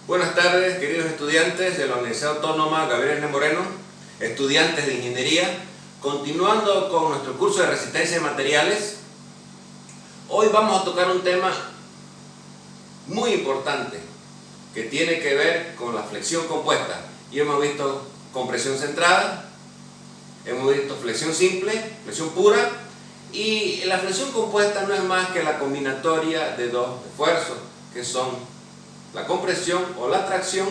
Buenas tardes, queridos estudiantes de la Universidad Autónoma Gabriel N. Moreno, estudiantes de ingeniería. Continuando con nuestro curso de resistencia de materiales, hoy vamos a tocar un tema muy importante que tiene que ver con la flexión compuesta. Y hemos visto compresión centrada, hemos visto flexión simple, flexión pura, y la flexión compuesta no es más que la combinatoria de dos esfuerzos, que son la compresión o la tracción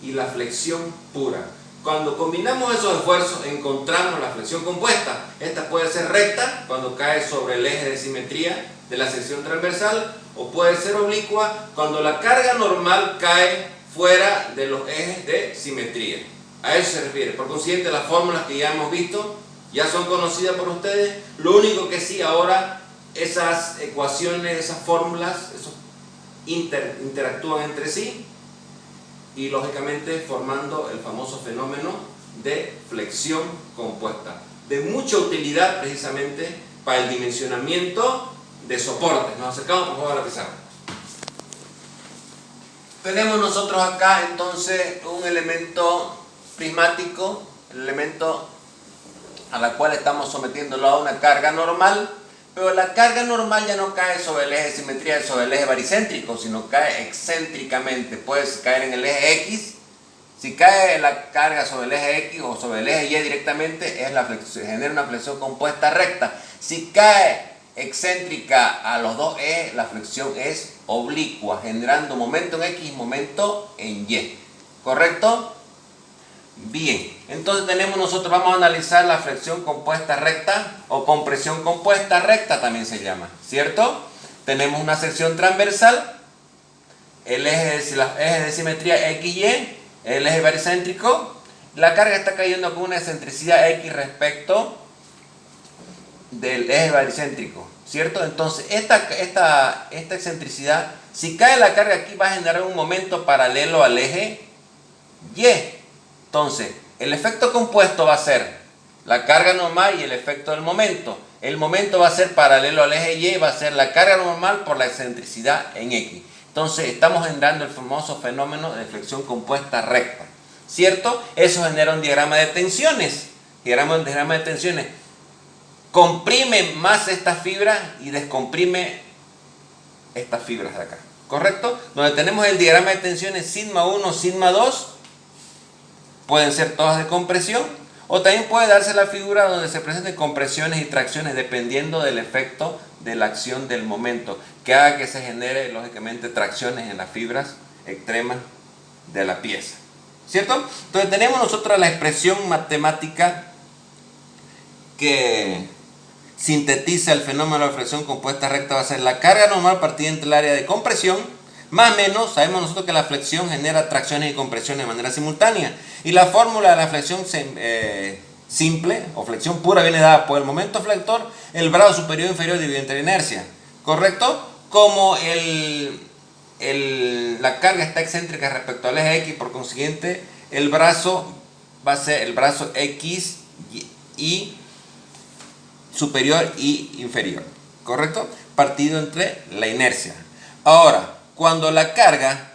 y la flexión pura. Cuando combinamos esos esfuerzos encontramos la flexión compuesta. Esta puede ser recta cuando cae sobre el eje de simetría de la sección transversal, o puede ser oblicua cuando la carga normal cae fuera de los ejes de simetría. A eso se refiere. Por consiguiente, las fórmulas que ya hemos visto ya son conocidas por ustedes. Lo único que sí, ahora esas ecuaciones, esas fórmulas, esos interactúan entre sí y lógicamente formando el famoso fenómeno de flexión compuesta, de mucha utilidad precisamente para el dimensionamiento de soportes. Nos acercamos por favor a la pizarra. Tenemos nosotros acá entonces un elemento prismático, el elemento a la cual estamos sometiéndolo a una carga normal. Pero la carga normal ya no cae sobre el eje de simetría, sobre el eje baricéntrico, sino cae excéntricamente. Puede caer en el eje X. Si cae la carga sobre el eje X o sobre el eje Y directamente, se genera una flexión compuesta recta. Si cae excéntrica a los dos ejes, la flexión es oblicua, generando momento en X y momento en Y. ¿Correcto? Bien, entonces vamos a analizar la flexión compuesta recta o compresión compuesta recta también se llama, ¿cierto? Tenemos una sección transversal, el eje de simetría XY, el eje baricéntrico, la carga está cayendo con una excentricidad X respecto del eje baricéntrico, ¿cierto? Entonces esta excentricidad, si cae la carga aquí, va a generar un momento paralelo al eje Y. Entonces, el efecto compuesto va a ser la carga normal y el efecto del momento. El momento va a ser paralelo al eje Y, va a ser la carga normal por la excentricidad en X. Entonces, estamos generando el famoso fenómeno de flexión compuesta recta, ¿cierto? Eso genera un diagrama de tensiones. Diagrama de tensiones. Comprime más estas fibras y descomprime estas fibras de acá, ¿correcto? Donde tenemos el diagrama de tensiones sigma 1, sigma 2. Pueden ser todas de compresión, o también puede darse la figura donde se presenten compresiones y tracciones dependiendo del efecto de la acción del momento, que haga que se genere lógicamente tracciones en las fibras extremas de la pieza, ¿cierto? Entonces tenemos nosotros la expresión matemática que sintetiza el fenómeno de flexión compuesta recta. Va a ser la carga normal partida entre el área de compresión más o menos. Sabemos nosotros que la flexión genera tracciones y compresiones de manera simultánea. Y la fórmula de la flexión simple o flexión pura viene dada por el momento flector, el brazo superior e inferior dividido entre la inercia. ¿Correcto? Como la carga está excéntrica respecto al eje X, por consiguiente, el brazo va a ser el brazo X y superior y inferior. ¿Correcto? Partido entre la inercia. Ahora, cuando la carga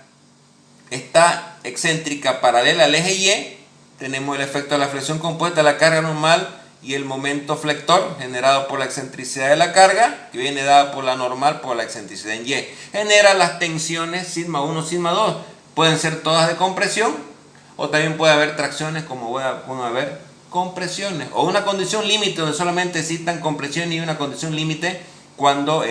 está excéntrica paralela al eje Y, tenemos el efecto de la flexión compuesta, la carga normal y el momento flector generado por la excentricidad de la carga, que viene dada por la normal por la excentricidad en Y. Genera las tensiones sigma 1, sigma 2. Pueden ser todas de compresión, o también puede haber tracciones, como puede haber compresiones, o una condición límite donde solamente existan compresión, y una condición límite cuando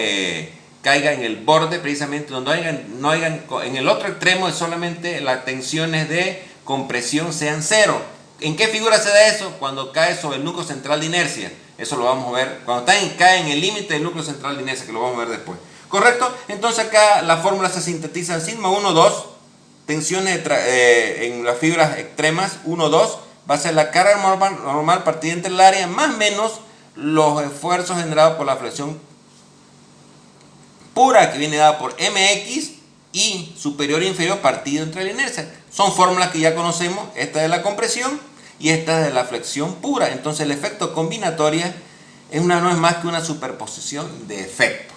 caiga en el borde, precisamente donde no hayan en el otro extremo, es solamente las tensiones de compresión sean cero. ¿En qué figura se da eso? Cuando cae sobre el núcleo central de inercia. Eso lo vamos a ver cuando cae en el límite del núcleo central de inercia, que lo vamos a ver después. ¿Correcto? Entonces acá la fórmula se sintetiza en sigma 1, 2, tensiones en las fibras extremas 1, 2, va a ser la carga normal partida entre el área más menos los esfuerzos generados por la flexión pura, que viene dada por mx, y superior e inferior partido entre la inercia. Son fórmulas que ya conocemos, esta de la compresión y esta de la flexión pura. Entonces el efecto combinatoria no es más que una superposición de efectos,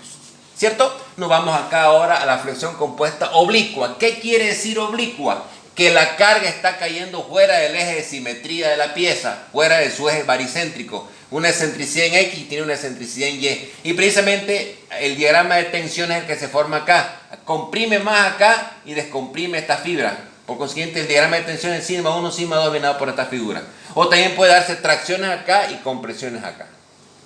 ¿cierto? Nos vamos acá ahora a la flexión compuesta oblicua. ¿Qué quiere decir oblicua? Que la carga está cayendo fuera del eje de simetría de la pieza, fuera de su eje baricéntrico. Una excentricidad en X tiene una excentricidad en Y. Y precisamente el diagrama de tensión es el que se forma acá. Comprime más acá y descomprime esta fibra. Por consiguiente, el diagrama de tensión es sigma 1, sigma 2 venado por esta figura. O también puede darse tracciones acá y compresiones acá.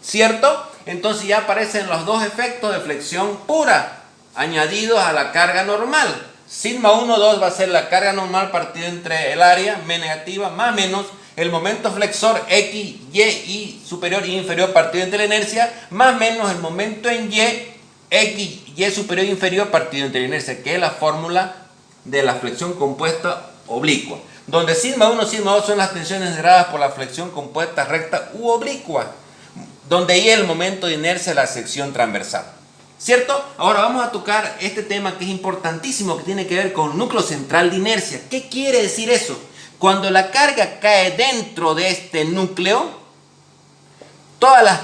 ¿Cierto? Entonces ya aparecen los dos efectos de flexión pura añadidos a la carga normal. Sigma 1, 2 va a ser la carga normal partida entre el área negativa más menos el momento flexor X, Y superior y inferior partido entre la inercia más menos el momento en Y, X, Y superior e inferior partido entre la inercia, que es la fórmula de la flexión compuesta oblicua. Donde sigma 1 y sigma 2 son las tensiones generadas por la flexión compuesta recta u oblicua. Donde Y es el momento de inercia de la sección transversal. ¿Cierto? Ahora vamos a tocar este tema que es importantísimo, que tiene que ver con núcleo central de inercia. ¿Qué quiere decir eso? Cuando la carga cae dentro de este núcleo, todas las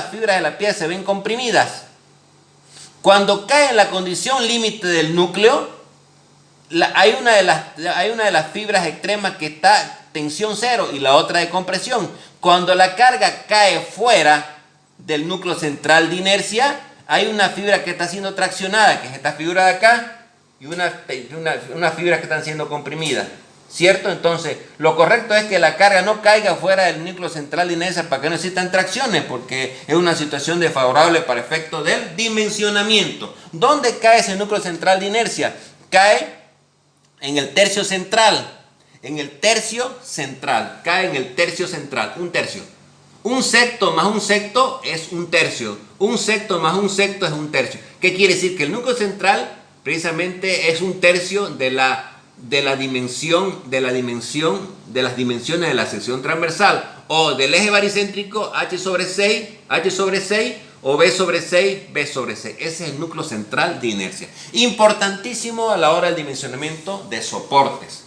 fibras de la pieza se ven comprimidas. Cuando cae en la condición límite del núcleo, hay una de las fibras extremas que está tensión cero y la otra de compresión. Cuando la carga cae fuera del núcleo central de inercia, hay una fibra que está siendo traccionada, que es esta fibra de acá, y una fibra que están siendo comprimidas. ¿Cierto? Entonces, lo correcto es que la carga no caiga fuera del núcleo central de inercia para que no existan tracciones, porque es una situación desfavorable para efectos del dimensionamiento. ¿Dónde cae ese núcleo central de inercia? Cae en el tercio central. En el tercio central. Cae en el tercio central. Un tercio. Un sexto más un sexto es un tercio. Un sexto más un sexto es un tercio. ¿Qué quiere decir? Que el núcleo central precisamente es un tercio de las dimensiones de la sección transversal, o del eje baricéntrico H sobre 6 o B sobre 6, B sobre 6. Ese es el núcleo central de inercia. Importantísimo a la hora del dimensionamiento de soportes.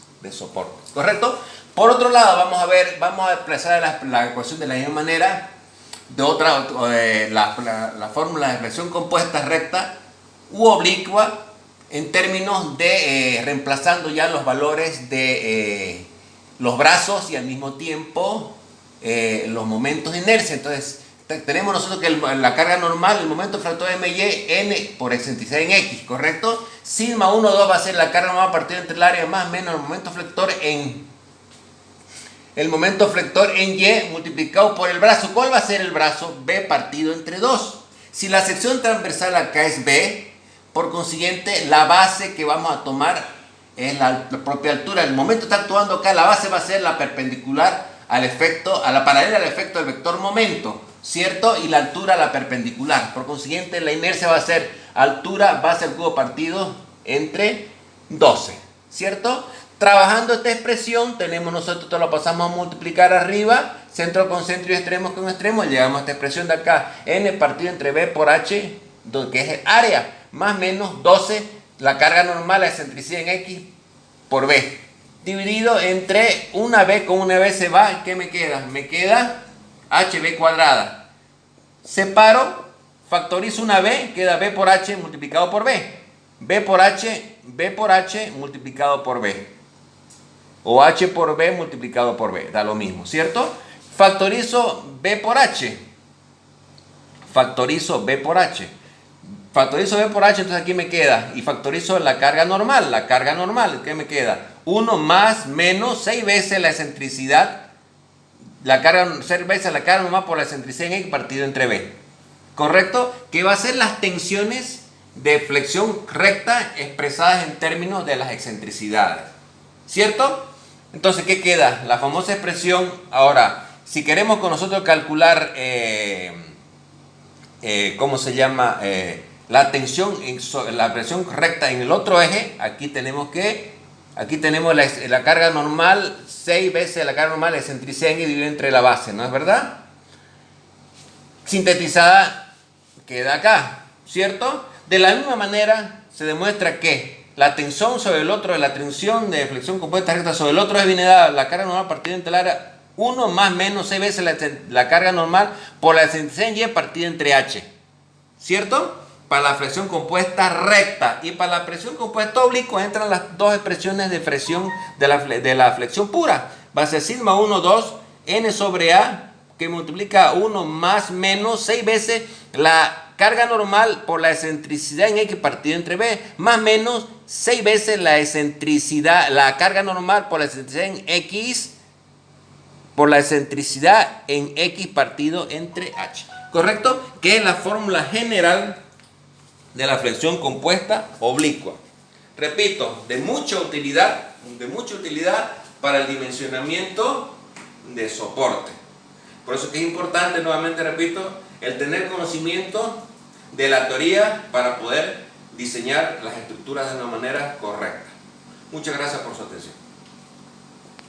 ¿Correcto? Por otro lado, vamos a expresar la ecuación de la misma manera de la fórmula de flexión compuesta recta u oblicua, en términos de reemplazando ya los valores de los brazos y al mismo tiempo los momentos de inercia. Entonces tenemos nosotros que la carga normal, el momento flexor MY, N por excentricidad en X, ¿correcto? Sigma 1, 2 va a ser la carga normal partida entre el área más menos el momento flexor en Y multiplicado por el brazo. ¿Cuál va a ser el brazo? B partido entre 2. Si la sección transversal acá es B, por consiguiente, la base que vamos a tomar es la propia altura. El momento está actuando acá, la base va a ser la perpendicular a la paralela al efecto del vector momento, ¿cierto? Y la altura la perpendicular. Por consiguiente, la inercia va a ser altura base al cubo partido entre 12, ¿cierto? Trabajando esta expresión, nosotros lo pasamos a multiplicar arriba, centro con centro y extremos con extremos, llegamos a esta expresión de acá, N partido entre B por H, que es el área, más menos 12, la carga normal, la excentricidad en X por B, dividido entre una B con una B se va. ¿Qué me queda? Me queda HB cuadrada. Separo, factorizo una B, queda B por H multiplicado por B. B por H multiplicado por B. O H por B multiplicado por B, da lo mismo, ¿cierto? Factorizo B por H. Factorizo B por H, entonces aquí me queda, y factorizo la carga normal, ¿qué me queda? 1 más menos 6 veces la excentricidad, 6 veces la carga normal por la excentricidad en X partido entre B, ¿correcto? Que va a ser las tensiones de flexión recta expresadas en términos de las excentricidades, ¿cierto? Entonces, ¿qué queda? La famosa expresión. Ahora, si queremos con nosotros calcular ¿cómo se llama? La tensión, la presión recta en el otro eje, aquí tenemos la carga normal, 6 veces la carga normal, la excentricidad en Y dividido entre la base, ¿no es verdad? Sintetizada queda acá, ¿cierto? De la misma manera se demuestra que la tensión sobre el otro, la tensión de flexión compuesta recta sobre el otro eje viene dada la carga normal partida entre el área 1 más menos 6 veces la carga normal por la excentricidad en Y partida entre H, ¿cierto? para la flexión compuesta recta, y para la flexión compuesta oblicua entran las dos expresiones de flexión de la flexión pura. Va a ser sigma 1, 2, n sobre a, que multiplica 1 más menos 6 veces la carga normal por la excentricidad en X partido entre B, más menos 6 veces la excentricidad, la carga normal por la excentricidad en X, por la excentricidad en X partido entre H. ¿Correcto? Que es la fórmula general de la flexión compuesta oblicua. Repito, de mucha utilidad para el dimensionamiento de soporte. Por eso que es importante, nuevamente repito, el tener conocimiento de la teoría para poder diseñar las estructuras de una manera correcta. Muchas gracias por su atención.